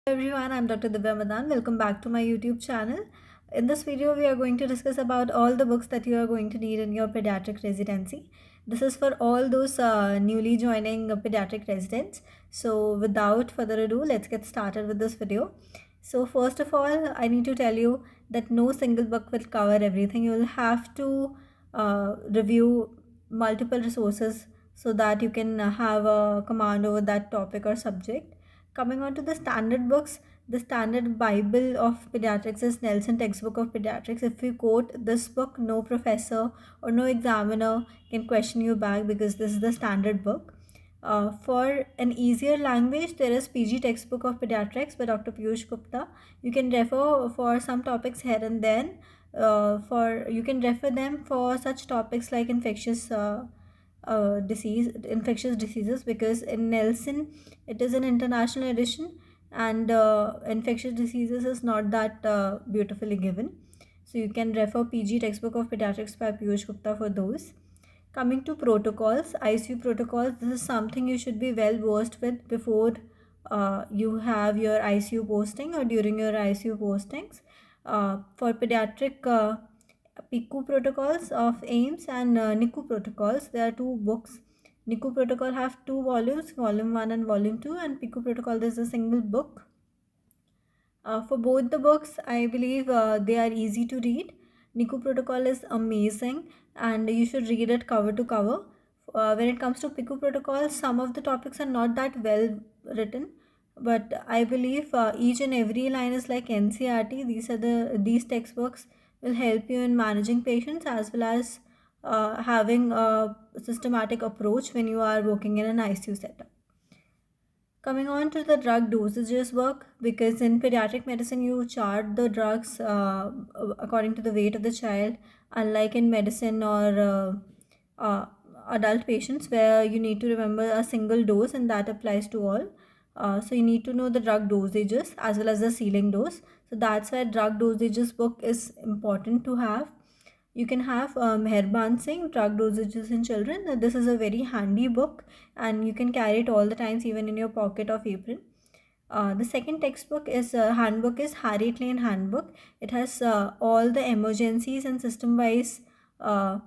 Hello everyone, I'm Dr. Divya Madan. Welcome back to my YouTube channel. In this video, we are going to discuss about all the books that you are going to need in your pediatric residency. This is for all those newly joining pediatric residents. So without further ado, let's get started with this video. So first of all, I need to tell you that no single book will cover everything. You will have to review multiple resources so that you can have a command over that topic or subject. Coming on to the standard books, the standard Bible of pediatrics is Nelson Textbook of Pediatrics. If you quote this book, no professor or no examiner can question you back because this is the standard book. For an easier language, there is PG Textbook of Pediatrics by Dr. Piyush Gupta. You can refer for some topics here and then. You can refer them for such topics like infectious diseases, because in Nelson it is an international edition and infectious diseases is not that beautifully given. So you can refer PG Textbook of Pediatrics by Piyush Gupta for those. Coming to protocols, ICU protocols, this is something you should be well versed with before you have your ICU posting or during your ICU postings. For pediatric PICU protocols of AIMS and NICU protocols, there are two books. NICU protocol have two volumes, volume 1 and volume 2, and PICU protocol is a single book. For both the books, I believe they are easy to read. NICU protocol is amazing and you should read it cover to cover. When it comes to PICU protocol, some of the topics are not that well written, but I believe each and every line is like NCRT. These textbooks will help you in managing patients as well as having a systematic approach when you are working in an ICU setup. Coming on to the drug dosages work, because in pediatric medicine you chart the drugs according to the weight of the child, unlike in medicine or adult patients where you need to remember a single dose and that applies to all. So you need to know the drug dosages as well as the ceiling dose. So that's why drug dosages book is important to have. You can have Meherban Singh, Drug Dosages in Children. This is a very handy book and you can carry it all the times, even in your pocket of apron. The second textbook is handbook is Harriet Lane Handbook. It has all the emergencies and system-wise a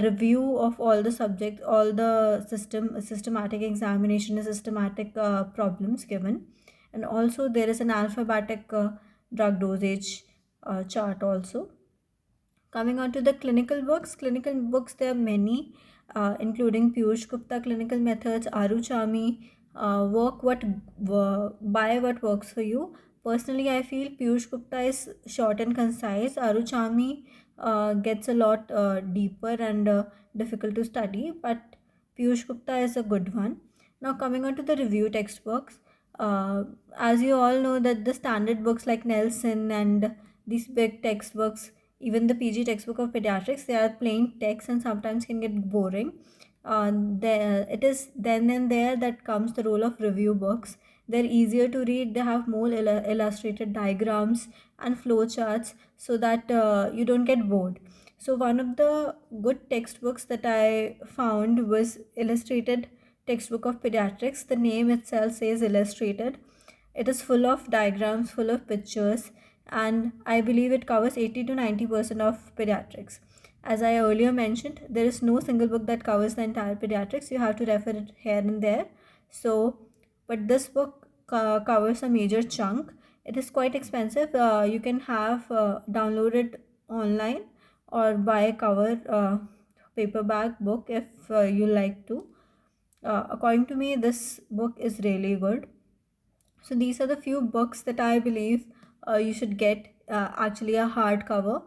review of all the subjects, all the systematic examination and systematic problems given. And also there is an alphabetic drug dosage chart also. Coming on to the clinical books, there are many, including Piyush Gupta Clinical Methods, Aru Chami, buy what works for you. Personally, I feel Piyush Gupta is short and concise. Aru Chami gets a lot deeper and difficult to study, but Piyush Gupta is a good one. Now coming on to the review textbooks, as you all know that the standard books like Nelson and these big textbooks, even the PG textbook of pediatrics, they are plain text and sometimes can get boring. It is then and there that comes the role of review books. They're easier to read, they have more illustrated diagrams and flow charts so that you don't get bored. So one of the good textbooks that I found was Illustrated Textbook of Pediatrics. The name itself says illustrated. It is full of diagrams, full of pictures, and I believe it covers 80 to 90% of pediatrics. As I earlier mentioned, there is no single book that covers the entire pediatrics. You have to refer it here and there. But this book covers a major chunk. It is quite expensive. You can have downloaded online or buy a cover paperback book if you like to. According to me, this book is really good. So these are the few books that I believe you should get actually a hardcover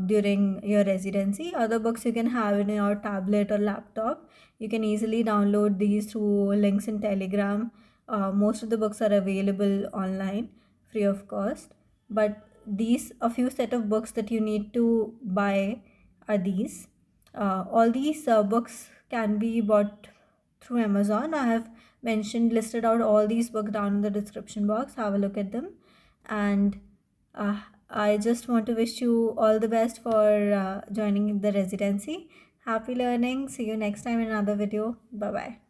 during your residency. Other books you can have in your tablet or laptop. You can easily download these through links in Telegram. Most of the books are available online free of cost. But a few set of books that you need to buy are these. All these books can be bought through Amazon. I have listed out all these books down in the description box. Have a look at them. And I just want to wish you all the best for joining the residency. Happy learning. See you next time in another video. Bye bye.